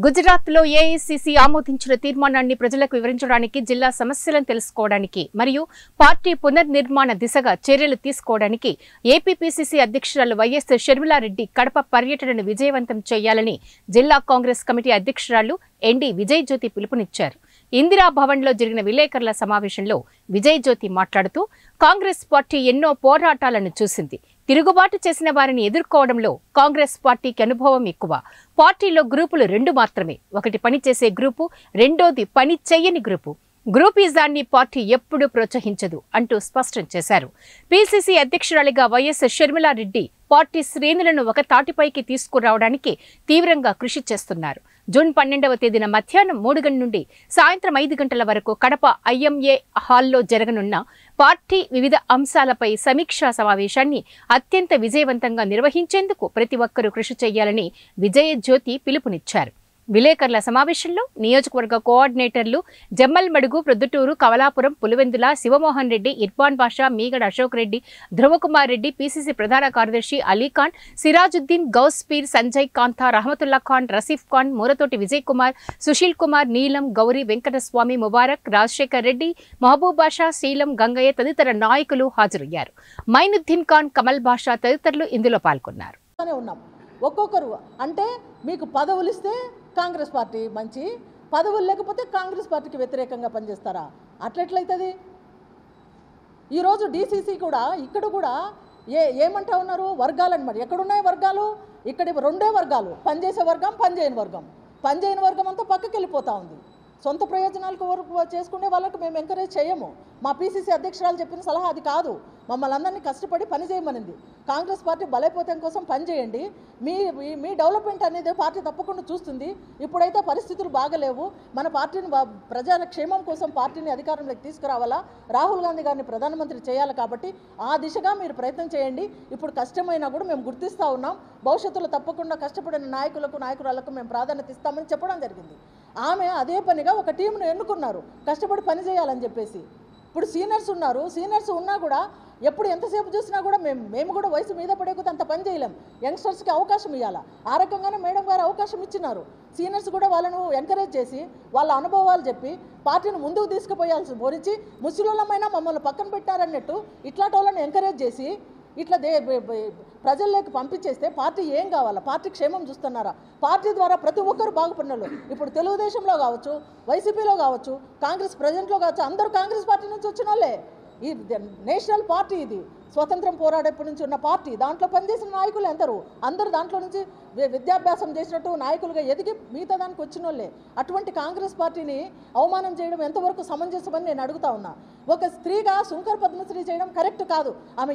గుజరాత్లో ఏఐసీసీ ఆమోదించిన తీర్మానాన్ని ప్రజలకు వివరించడానికి, జిల్లా సమస్యలను తెలుసుకోవడానికి మరియు పార్టీ పునర్నిర్మాణ దిశగా చర్యలు తీసుకోవడానికి ఏపీపీసీసీ అధ్యక్షురాలు వైఎస్ షర్మిలారెడ్డి కడప పర్యటనను విజయవంతం చేయాలని జిల్లా కాంగ్రెస్ కమిటీ అధ్యక్షురాలు ఎన్డీ విజయజ్యోతి పిలుపునిచ్చారు. ఇందిరా భవన్లో జరిగిన విలేకరుల సమావేశంలో విజయజ్యోతి మాట్లాడుతూ, కాంగ్రెస్ పార్టీ ఎన్నో పోరాటాలను చూసింది. తిరుగుబాటు చేసిన వారిని ఎదుర్కోవడంలో కాంగ్రెస్ పార్టీకి అనుభవం ఎక్కువ. పార్టీలో గ్రూపులు రెండు మాత్రమే, ఒకటి పని చేసే గ్రూపు, రెండోది పని చెయ్యని గ్రూపు. గ్రూపిజాన్ని పార్టీ ఎప్పుడూ ప్రోత్సహించదు అంటూ స్పష్టం చేశారు. పీసీసీ అధ్యక్షురాలిగా వైఎస్ షర్మిలారెడ్డి పార్టీ శ్రేణులను ఒక తాటిపైకి తీసుకురావడానికి తీవ్రంగా కృషి చేస్తున్నారు. జూన్ 12వ తేదీన మధ్యాహ్నం 3 గంటల నుండి సాయంత్రం 5 గంటల వరకు కడప ఐఎంఏ హాల్లో జరగనున్న పార్టీ వివిధ అంశాలపై సమీక్షా సమావేశాన్ని అత్యంత విజయవంతంగా నిర్వహించేందుకు ప్రతి ఒక్కరూ కృషి చేయాలని విజయజ్యోతి పిలుపునిచ్చారు. విలేకరుల సమావేశంలో నియోజకవర్గ కోఆర్డినేటర్లు జమ్మల్మడుగు, ప్రొద్దుటూరు, కమలాపురం, పులివెందుల, శివమోహన్ రెడ్డి, ఇర్ఫాన్ బాషా, మీగడ అశోక్ రెడ్డి, ధ్రువకుమార్ రెడ్డి, పీసీసీ ప్రధాన కార్యదర్శి అలీఖాన్, సిరాజుద్దీన్, గౌస్ పీర్, సంజయ్ కాంతా, రహమతుల్లా ఖాన్, రసీఫ్ ఖాన్, మూరతోటి విజయ్ కుమార్, సుశీల్ కుమార్, నీలం, గౌరీ, వెంకటస్వామి, ముబారక్, రాజశేఖర్ రెడ్డి, మహబూబ్ బాషా, శీలం, గంగయ్య తదితర నాయకులు హాజరయ్యారు. మైనుద్దీన్ ఖాన్, కమల్ బాషా తదితరులు ఇందులో పాల్గొన్నారు. ఒక్కొక్కరు అంటే మీకు పదవులు ఇస్తే కాంగ్రెస్ పార్టీ మంచి, పదవులు లేకపోతే కాంగ్రెస్ పార్టీకి వ్యతిరేకంగా పనిచేస్తారా? అట్లెట్లయితుంది? ఈరోజు డీసీసీ కూడా ఇక్కడ కూడా ఏమంటా ఉన్నారు? వర్గాలని. మరి ఎక్కడున్నాయి వర్గాలు? ఇక్కడ రెండే వర్గాలు, పనిచేసే వర్గం, పనిచేయని వర్గం. పనిచేయని వర్గం అంతా పక్కకి వెళ్ళిపోతూ ఉంది. సొంత ప్రయోజనాలకు వరకు చేసుకునే వాళ్ళకు మేము ఎంకరేజ్ చేయము. మా పీసీసీ అధ్యక్షురాలు చెప్పిన సలహా అది కాదు. మమ్మల్ని అందరినీ కష్టపడి పని చేయమనింది. కాంగ్రెస్ పార్టీ బలైపోతం కోసం పనిచేయండి. మీ డెవలప్మెంట్ అనేది పార్టీ తప్పకుండా చూస్తుంది. ఇప్పుడైతే పరిస్థితులు బాగలేవు. మన పార్టీని ప్రజల క్షేమం కోసం పార్టీని అధికారంలోకి తీసుకురావాలా, రాహుల్ గాంధీ గారిని ప్రధానమంత్రి చేయాలి. కాబట్టి ఆ దిశగా మీరు ప్రయత్నం చేయండి. ఇప్పుడు కష్టమైనా కూడా మేము గుర్తిస్తూ ఉన్నాం. భవిష్యత్తులో తప్పకుండా కష్టపడిన నాయకురాలకు మేము ప్రాధాన్యత ఇస్తామని చెప్పడం జరిగింది. ఆమె అదే పనిగా ఒక టీంను ఎన్నుకున్నారు, కష్టపడి పని చేయాలని చెప్పేసి. ఇప్పుడు సీనియర్స్ ఉన్నారు. సీనియర్స్ ఉన్నా కూడా ఎప్పుడు ఎంతసేపు చూసినా కూడా మేము కూడా వయసు మీద పడేకొద్ది అంత పని చేయలేం. యంగ్స్టర్స్కి అవకాశం ఇవ్వాలా. ఆ రకంగానే మేడం గారు అవకాశం ఇచ్చినారు. సీనియర్స్ కూడా వాళ్ళను ఎంకరేజ్ చేసి వాళ్ళ అనుభవాలు చెప్పి పార్టీని ముందుకు తీసుకుపోయాల్సి పోరించి ముసలిళ్ళమైనా మమ్మల్ని పక్కన పెట్టారన్నట్టు ఇట్లాంటి వాళ్ళని ఎంకరేజ్ చేసి ఇట్లా ప్రజల్లోకి పంపించేస్తే పార్టీ ఏం కావాలా? పార్టీ క్షేమం చూస్తున్నారా? పార్టీ ద్వారా ప్రతి ఒక్కరు బాగుపడినోళ్ళు ఇప్పుడు తెలుగుదేశంలో కావచ్చు, వైసీపీలో కావచ్చు, కాంగ్రెస్ ప్రజెంట్లో కావచ్చు, అందరూ కాంగ్రెస్ పార్టీ నుంచి వచ్చిన వాళ్ళే. ఈ నేషనల్ పార్టీ, ఇది స్వతంత్రం పోరాడేప్పటి నుంచి ఉన్న పార్టీ. దాంట్లో పనిచేసిన నాయకులు అందరూ దాంట్లో నుంచి విద్యాభ్యాసం చేసినట్టు నాయకులుగా ఎదిగి మిగతా దానికి వచ్చిన వాళ్ళే. అటువంటి కాంగ్రెస్ పార్టీని అవమానం చేయడం ఎంతవరకు సమంజసమని నేను అడుగుతా ఉన్నా. ఒక స్త్రీగా శంకర్ పద్మశ్రీ చేయడం కరెక్ట్ కాదు. ఆమె